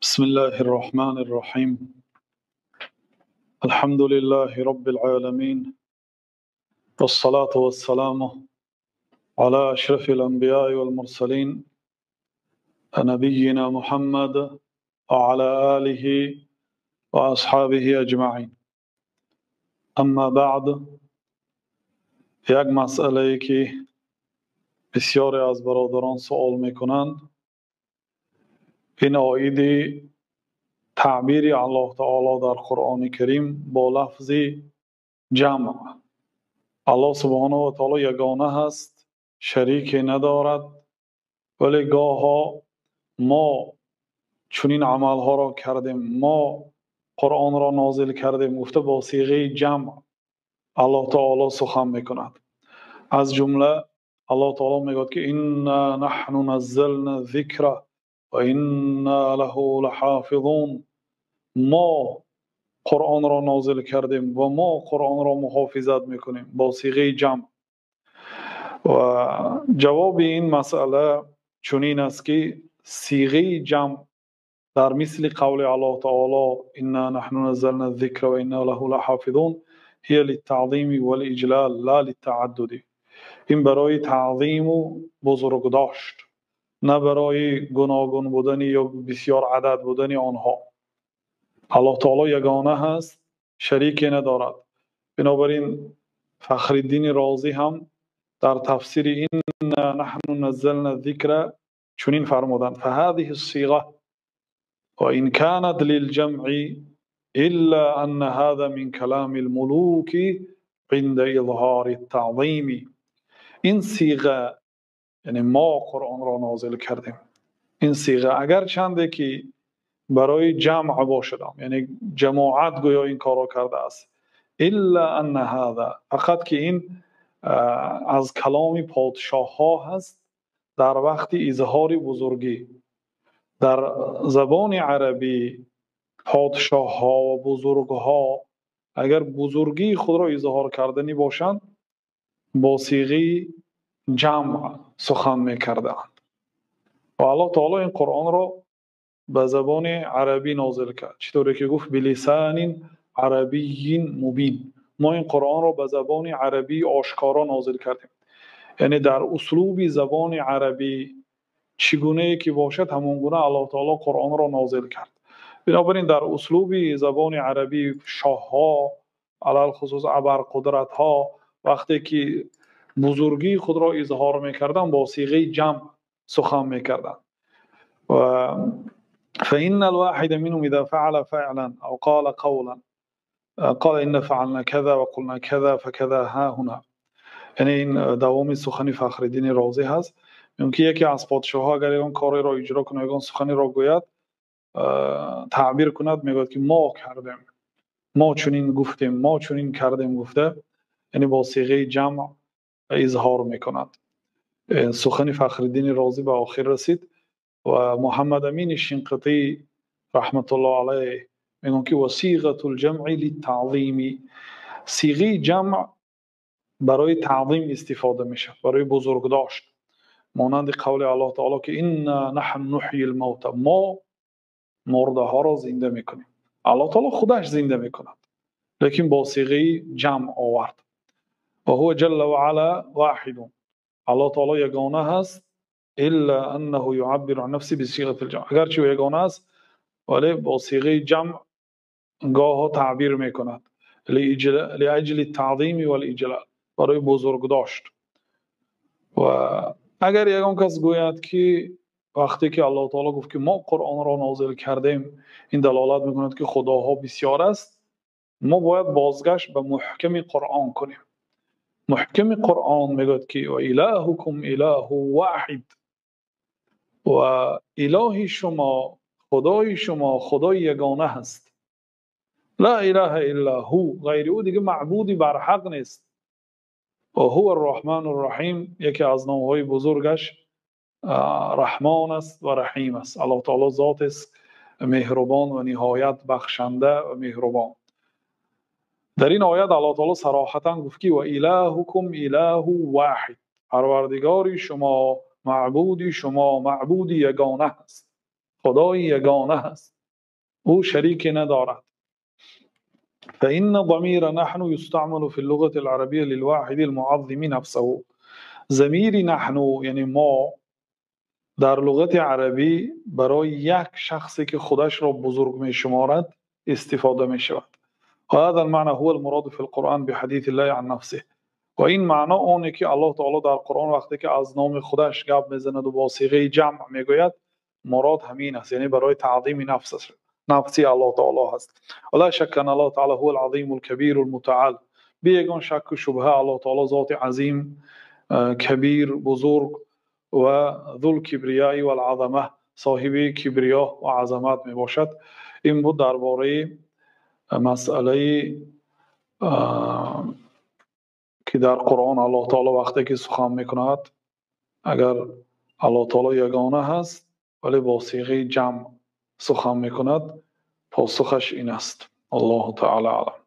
بسم الله الرحمن الرحيم. الحمد لله رب العالمين، والصلاة والسلام على أشرف الأنبياء والمرسلين نبينا محمد وعلى آله وأصحابه أجمعين. اما بعد، یک مسئله که بسیاری از برادران سوال میکنند، این آیید تعبیر الله تعالی در قرآن کریم با لفظ جمع. الله سبحانه و تعالی یگانه هست، شریکی ندارد، ولی گاها ما چنین عملها را کردیم، ما قرآن را نازل کردیم گفته با صیغه جمع الله تعالی سخن میکند. از جمله الله تعالی میگوید که انا نحن نزلنا الذکر و انا له لحافظون. ما قرآن را نازل کردیم و ما قرآن را محافظت میکنیم با صیغه جمع. و جواب این مسئله چنین است که صیغه جمع در مثل قول الله تعالی انا نحن نزلنا الذکر و انا له لحافظون هي للتعظیم والاجلال لا للتعدد. این برای تعظیم و بزرگ داشت، نه برای گوناگون بودن یا بسیار عدد بودن آنها. الله تعالی یگانه هست، شریکی ندارد. بنابراین فخرالدین رازی هم در تفسیر این نحن نزلنا الذکر چنین فرمودند: فهذه الصيغه وان كانت للجمع الا ان هذا من كلام الملوك عند اظهار التعظیم. این صیغه، یعنی ما قرآن را نازل کردیم، این صیغه اگر چنده که برای جمع باشدم، یعنی جماعت گویا این کار را کرده است، الا ان هذا، فقط که این از کلام پادشاه ها هست در وقت اظهار بزرگی. در زبان عربی پادشاه ها و بزرگ ها اگر بزرگی خود را اظهار کردنی باشند با صیغه جمع سخن میکردند. و الله تعالی این قرآن را به زبان عربی نازل کرد، چطوری که گفت بلسان عربی مبین. ما این قرآن را به زبان عربی آشکارا نازل کردیم، یعنی در اسلوب زبان عربی چگونه که باشد همون گونه الله تعالی قرآن را نازل کرد. بنابراین در اسلوب زبان عربی شاه ها علل خصوص ابرقدرت ها وقتی که بزرگی خود را اظهار میکردن با صیغه جمع سخن میکردن. و فإن الواحد منهم إذا فعل فعلا أو قال قولا قال إن فعلنا كذا وقلنا كذا فكذا ها هنا. یعنی این دوام سخن فخرالدین رازی هست. ممکن یکی از پادشاه‌ها اگر اون کاری را اجرا کنه، اون سخنی را گوید، تعبیر کند، میگوید که ما کردیم، ما چنین گفتیم، ما چنین کردیم گفته، یعنی با صیغه جمع اظهار میکند. سخن فخرالدین رازی به آخر رسید و محمد امین شنقیطی رحمت الله علیه میگن که وصیغه الجمع للتعظیم، صیغه جمع برای تعظیم استفاده میشه، برای بزرگ داشت. مانند قول الله تعالی که انا نحن نحیی الموتى، ما مرده ها را زنده میکنیم. الله تعالی خودش زنده میکند، لیکن با صیغه جمع آورد. و هو جل و علا واحد، الله تعالی یگانه هست، الا انه يعبر عن نفسه بصيغه الجمع، اگرچه یگانه است ولی با صیغه جمع گاه تعبیر میکند، لاجل التعظیم والاجلال، برای بزرگ داشت. و اگر یگان کس گوید که وقتی که الله تعالی گفت که ما قرآن را نازل کردیم، این دلالت میکند که خداها بسیار است، ما باید بازگشت به محکم قرآن کنیم. محکم قرآن میگوید که و الهکم اله واحد، و اله شما، خدای شما خدای یگانه هست. لا اله الا هو، غیر او دیگه معبودی بر حق نیست. و هو الرحمن الرحیم، یکی از نامهای بزرگش رحمان است و رحیم است. الله تعالی ذات است مهربان و نهایت بخشنده و مهربان. در این آیت الله تعالی صراحتا گفت که و الهکم اله واحد، پروردگاری شما، معبودی شما معبودی یگانه است. خدای یگانه است، او شریکی ندارد. فإن ضمیر نحن یستعمل في اللغة العربية للواحد المعظم نفسه. ضمیر نحن یعنی ما در لغت عربی برای یک شخصی که خودش را بزرگ می شمارد استفاده می شود. و هذا المعنى هو المراد في القرآن بحديث الله عن نفسه. و این معنا اونه که الله تعالی در قرآن وقتی که از نام خودش گپ میزند و با صیغه جمع میگوید مراد همین است، یعنی برای تعظیم نفسی الله تعالی هست. ولا شک ان الله تعالی هو العظیم الكبیر المتعال. بیگان شک و شبهه الله تعالی ذات عظیم، کبیر، بزرگ و ذو الکبریاء و العظمه، صاحب کبریا و عظمت می باشد. این بود درباره مسئله که در قرآن الله تعالی وقتی که سخن میکند اگر الله تعالی یگانه هست ولی با صیغه جمع سخن میکند، پاسخش این است. الله تعالی اعلم.